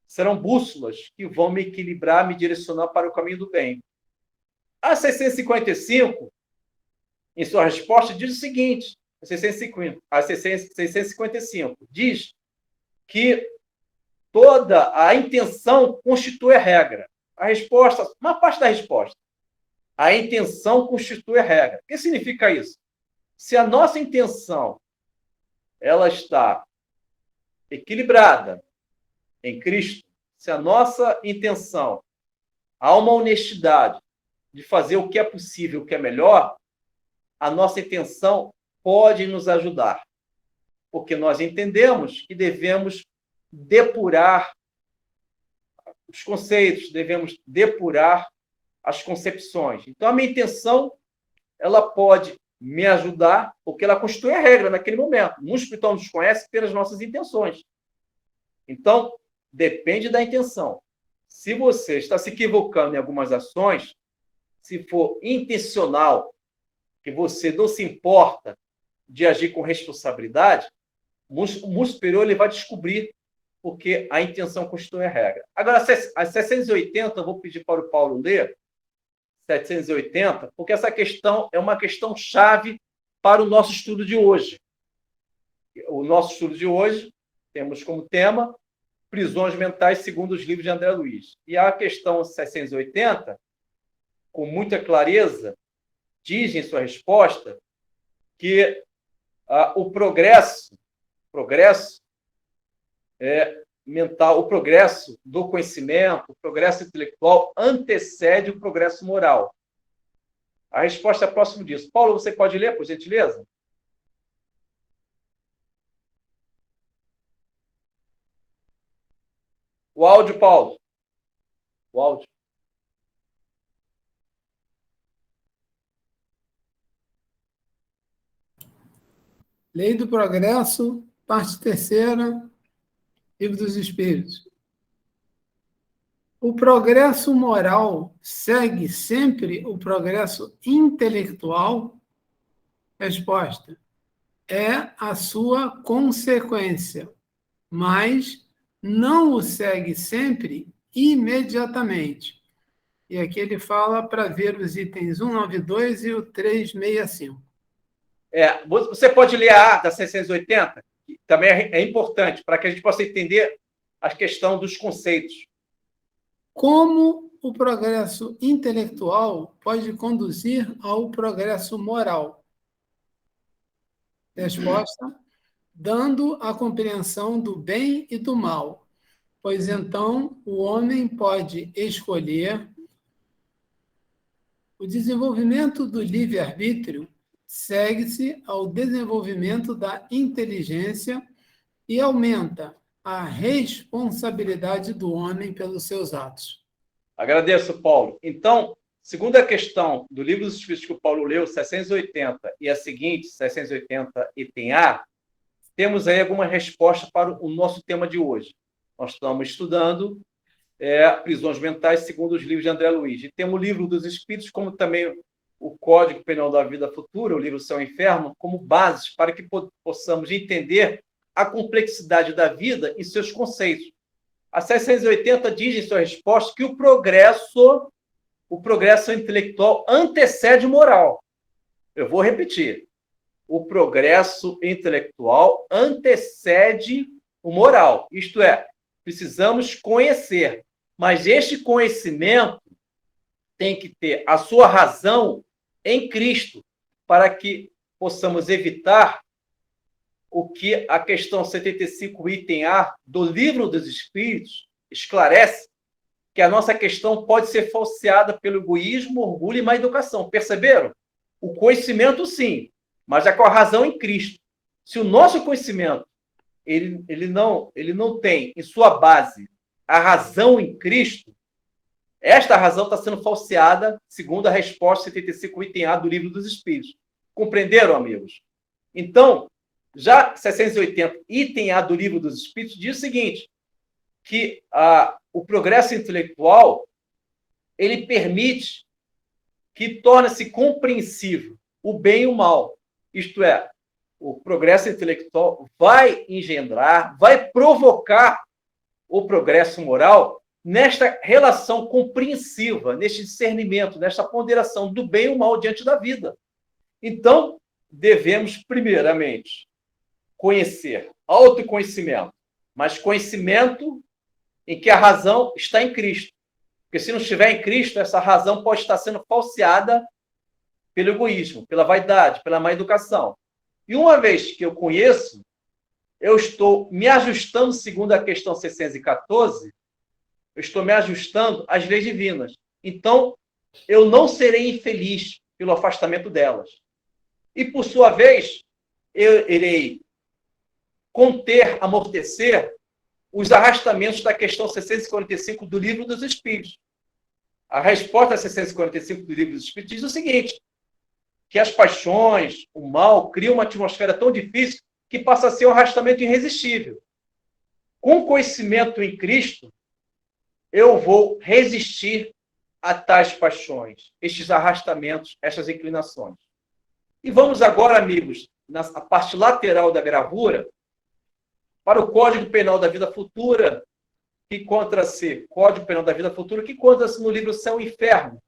serão bússolas que vão me equilibrar, me direcionar para o caminho do bem. A 655, em sua resposta, diz o seguinte, a 655, diz que toda a intenção constitui a regra. A resposta, uma parte da resposta, a intenção constitui a regra. O que significa isso? Se a nossa intenção ela está equilibrada em Cristo, se a nossa intenção há uma honestidade de fazer o que é possível, o que é melhor, a nossa intenção pode nos ajudar, porque nós entendemos que devemos depurar os conceitos, devemos depurar as concepções. Então, a minha intenção ela pode me ajudar, porque ela constitui a regra naquele momento. O mundo espiritual nos conhece pelas nossas intenções. Então, depende da intenção. Se você está se equivocando em algumas ações, se for intencional, que você não se importa de agir com responsabilidade, o mundo superior ele vai descobrir porque a intenção constitui a regra. Agora, as 780, eu vou pedir para o Paulo ler, 780, porque essa questão é uma questão chave para o nosso estudo de hoje. O nosso estudo de hoje temos como tema prisões mentais segundo os livros de André Luiz. E a questão 780, com muita clareza, diz em sua resposta que o progresso mental, o progresso do conhecimento, o progresso intelectual antecede o progresso moral. A resposta é próximo disso. Paulo, você pode ler, por gentileza? O áudio, Paulo. O áudio. Lei do Progresso, parte 3ª, Livro dos Espíritos. O progresso moral segue sempre o progresso intelectual? Resposta: é a sua consequência, mas não o segue sempre imediatamente. E aqui ele fala para ver os itens 192 e o 365. Você pode ler a ata 680, que também é importante, para que a gente possa entender a questão dos conceitos. Como o progresso intelectual pode conduzir ao progresso moral? Resposta: dando a compreensão do bem e do mal, pois então o homem pode escolher. O desenvolvimento do livre-arbítrio segue-se ao desenvolvimento da inteligência e aumenta a responsabilidade do homem pelos seus atos. Agradeço, Paulo. Então, segundo a questão do Livro dos Espíritos que o Paulo leu, 680, e a seguinte, 680 item A, temos aí alguma resposta para o nosso tema de hoje. Nós estamos estudando prisões mentais segundo os livros de André Luiz. E temos o Livro dos Espíritos, como também o Código Penal da Vida Futura, o livro Céu e Inferno, como bases para que possamos entender a complexidade da vida e seus conceitos. A 680 diz em sua resposta que o progresso intelectual antecede o moral. Eu vou repetir. O progresso intelectual antecede o moral. Isto é, precisamos conhecer. Mas este conhecimento tem que ter a sua razão em Cristo, para que possamos evitar o que a questão 75, item A, do Livro dos Espíritos, esclarece, que a nossa questão pode ser falseada pelo egoísmo, orgulho e má educação. Perceberam? O conhecimento, sim, mas é com a razão em Cristo. Se o nosso conhecimento ele não tem em sua base a razão em Cristo, esta razão está sendo falseada, segundo a resposta 75, item A do Livro dos Espíritos. Compreenderam, amigos? Então, Já 680, item A do Livro dos Espíritos, diz o seguinte, que o progresso intelectual ele permite que torne-se compreensível o bem e o mal. Isto é, o progresso intelectual vai engendrar, vai provocar o progresso moral nesta relação compreensiva, neste discernimento, nesta ponderação do bem e o mal diante da vida. Então, devemos, primeiramente, conhecer, autoconhecimento, mas conhecimento em que a razão está em Cristo. Porque se não estiver em Cristo, essa razão pode estar sendo falseada pelo egoísmo, pela vaidade, pela má educação. E uma vez que eu conheço, eu estou me ajustando, segundo a questão 614, eu estou me ajustando às leis divinas. Então, eu não serei infeliz pelo afastamento delas. E, por sua vez, eu irei conter, amortecer os arrastamentos da questão 645 do Livro dos Espíritos. A resposta a 645 do Livro dos Espíritos diz o seguinte, que as paixões, o mal, criam uma atmosfera tão difícil que passa a ser um arrastamento irresistível. Com conhecimento em Cristo, eu vou resistir a tais paixões, estes arrastamentos, estas inclinações. E vamos agora, amigos, na parte lateral da gravura, para o Código Penal da Vida Futura, que encontra-se, Código Penal da Vida Futura, que encontra-se no livro Céu e Inferno,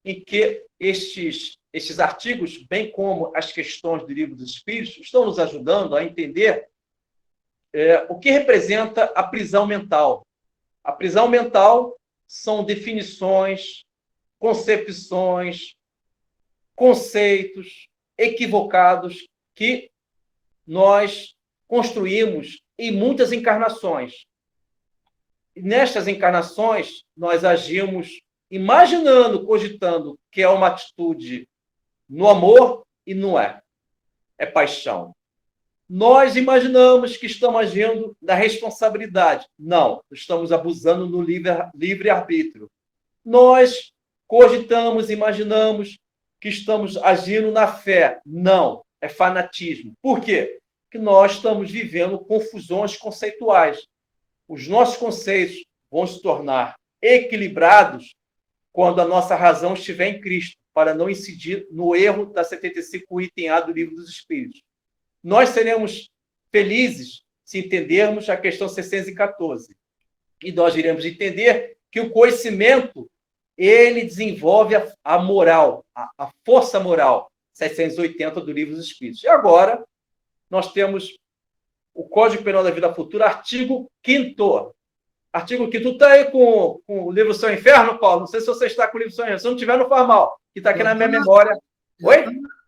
em que estes artigos, bem como as questões do Livro dos Espíritos, estão nos ajudando a entender o que representa a prisão mental. A prisão mental são definições, concepções, conceitos equivocados que nós construímos em muitas encarnações. E nestas encarnações, nós agimos imaginando, cogitando que é uma atitude no amor e não é. É paixão. Nós imaginamos que estamos agindo na responsabilidade. Não, estamos abusando no livre-arbítrio. Nós cogitamos, imaginamos que estamos agindo na fé. Não, é fanatismo. Por quê? Porque nós estamos vivendo confusões conceituais. Os nossos conceitos vão se tornar equilibrados quando a nossa razão estiver em Cristo, para não incidir no erro da 75 item A do Livro dos Espíritos. Nós seremos felizes se entendermos a questão 614. E nós iremos entender que o conhecimento, ele desenvolve a moral, a força moral, 680 do Livro dos Espíritos. E agora, nós temos o Código Penal da Vida Futura, artigo 5º. Artigo 5º, está aí com o livro Céu e Inferno, Paulo? Não sei se você está com o livro Céu e Inferno. Se não tiver, não faz mal, que está aqui na minha memória. Oi?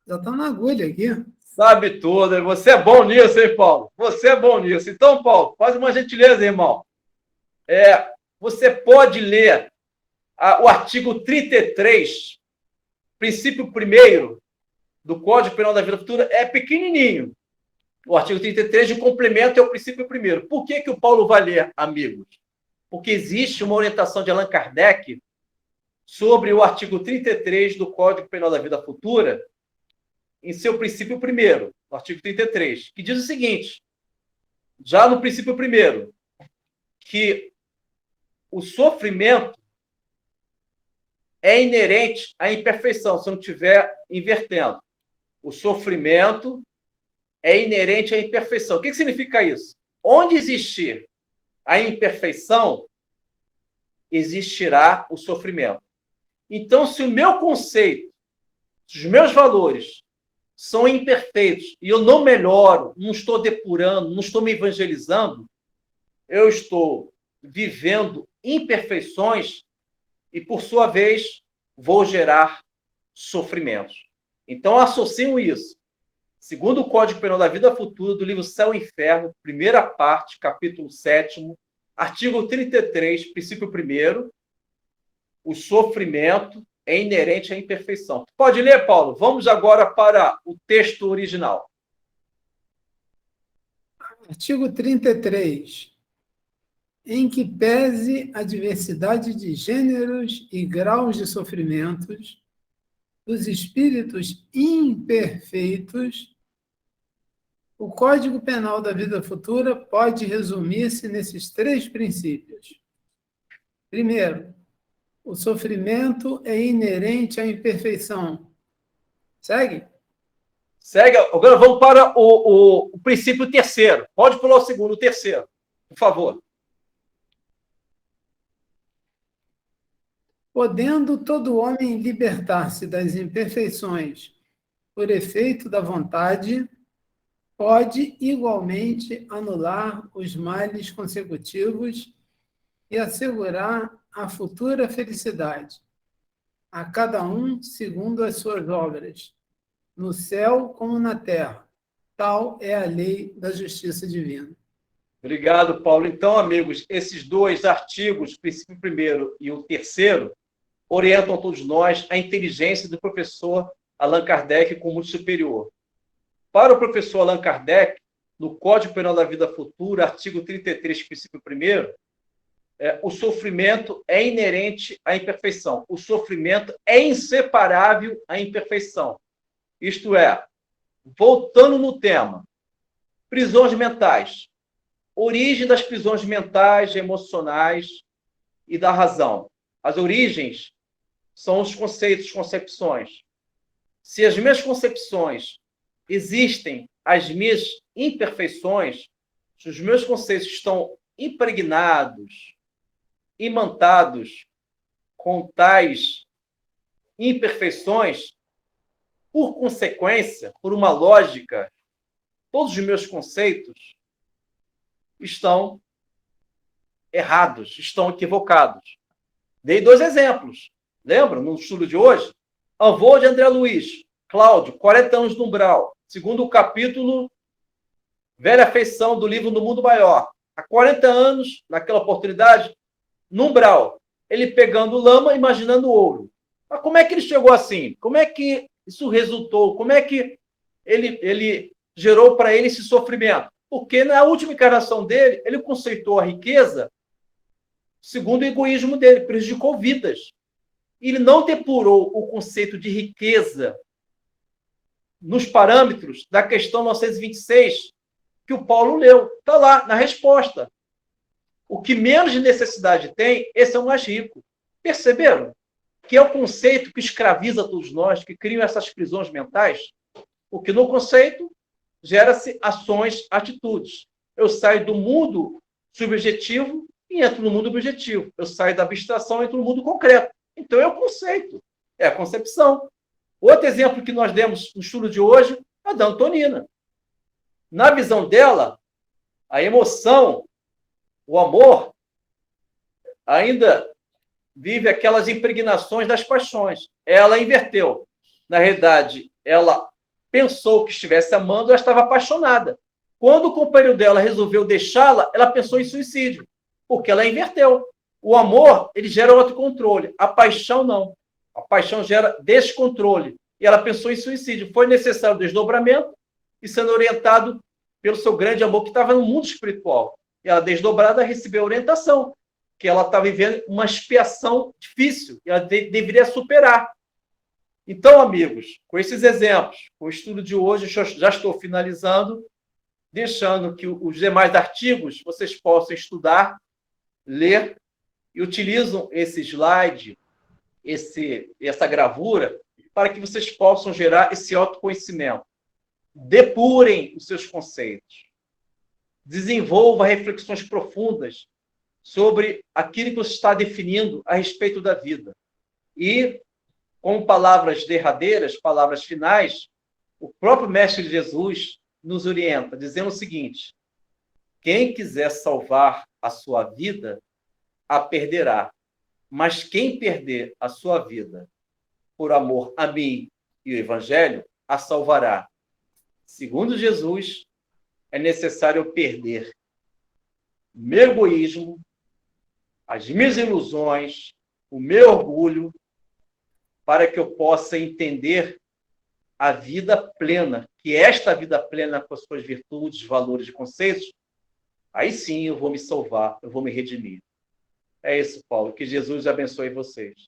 Já está na agulha aqui. Sabe tudo. Você é bom nisso, hein, Paulo? Você é bom nisso. Então, Paulo, faz uma gentileza, irmão. Você pode ler o artigo 33, princípio 1º do Código Penal da Vida Futura. É pequenininho. O artigo 33 de complemento é o princípio 1º. Por que o Paulo vai ler, amigos? Porque existe uma orientação de Allan Kardec sobre o artigo 33 do Código Penal da Vida Futura, em seu princípio 1º, no artigo 33, que diz o seguinte, já no princípio 1º, que o sofrimento é inerente à imperfeição, se não estiver invertendo. O sofrimento é inerente à imperfeição. O que significa isso? Onde existir a imperfeição, existirá o sofrimento. Então, se o meu conceito, se os meus valores são imperfeitos e eu não melhoro, não estou depurando, não estou me evangelizando, eu estou vivendo imperfeições e, por sua vez, vou gerar sofrimentos. Então, associem isso. Segundo o Código Penal da Vida Futura, do livro Céu e Inferno, primeira parte, capítulo 7º, artigo 33, princípio 1º, o sofrimento é inerente à imperfeição. Pode ler, Paulo? Vamos agora para o texto original. Artigo 33. Em que pese a diversidade de gêneros e graus de sofrimentos dos espíritos imperfeitos, O Código Penal da Vida Futura pode resumir-se nesses 3 princípios. Primeiro, o sofrimento é inerente à imperfeição. Segue? Segue. Agora vamos para o princípio terceiro. Pode pular o segundo, o terceiro, por favor. Podendo todo homem libertar-se das imperfeições por efeito da vontade, pode igualmente anular os males consecutivos e assegurar a futura felicidade, a cada um segundo as suas obras, no céu como na terra. Tal é a lei da justiça divina. Obrigado, Paulo. Então, amigos, esses 2 artigos, o princípio primeiro e o terceiro, orientam todos nós a inteligência do professor Allan Kardec com muito superior. Para o professor Allan Kardec, no Código Penal da Vida Futura, artigo 33, princípio primeiro, o sofrimento é inerente à imperfeição. O sofrimento é inseparável à imperfeição. Isto é, voltando no tema, prisões mentais. Origem das prisões mentais, emocionais e da razão. As origens são os conceitos, concepções. Se as minhas concepções existem, as minhas imperfeições, se os meus conceitos estão impregnados, imantados com tais imperfeições, por consequência, por uma lógica, todos os meus conceitos estão errados, estão equivocados. Dei 2 exemplos. Lembra, no estudo de hoje? Avô de André Luiz, Cláudio, 40 anos no umbral. Segundo o capítulo, Velha Feição do livro No Mundo Maior. Há 40 anos, naquela oportunidade, no umbral, ele pegando lama, imaginando ouro. Mas como é que ele chegou assim? Como é que isso resultou? Como é que ele gerou para ele esse sofrimento? Porque na última encarnação dele, ele conceitou a riqueza segundo o egoísmo dele, prejudicou vidas. Ele não depurou o conceito de riqueza nos parâmetros da questão 926, que o Paulo leu. Está lá, na resposta. O que menos de necessidade tem, esse é o mais rico. Perceberam? Que é o conceito que escraviza todos nós, que criam essas prisões mentais. Porque no conceito gera-se ações, atitudes. Eu saio do mundo subjetivo e entro no mundo objetivo. Eu saio da abstração e entro no mundo concreto. Então é o conceito, é a concepção. Outro exemplo que nós demos no estudo de hoje é a da Antonina. Na visão dela, a emoção, o amor, ainda vive aquelas impregnações das paixões. Ela inverteu. Na realidade, ela pensou que estivesse amando, ela estava apaixonada. Quando o companheiro dela resolveu deixá-la, ela pensou em suicídio, porque ela inverteu. O amor, ele gera autocontrole. A paixão, não. A paixão gera descontrole. E ela pensou em suicídio. Foi necessário o desdobramento e sendo orientado pelo seu grande amor que estava no mundo espiritual. E ela, desdobrada, recebeu a orientação, que ela estava vivendo uma expiação difícil e ela deveria superar. Então, amigos, com esses exemplos, com o estudo de hoje, já estou finalizando, deixando que os demais artigos vocês possam estudar, ler, e utilizam esse slide, essa gravura, para que vocês possam gerar esse autoconhecimento. Depurem os seus conceitos. Desenvolva reflexões profundas sobre aquilo que você está definindo a respeito da vida. E, com palavras derradeiras, palavras finais, o próprio Mestre Jesus nos orienta, dizendo o seguinte: quem quiser salvar a sua vida, a perderá. Mas quem perder a sua vida por amor a mim e o Evangelho, a salvará. Segundo Jesus, é necessário perder o meu egoísmo, as minhas ilusões, o meu orgulho, para que eu possa entender a vida plena, que esta vida plena, com as suas virtudes, valores e conceitos, aí sim eu vou me salvar, eu vou me redimir. É isso, Paulo. Que Jesus abençoe vocês.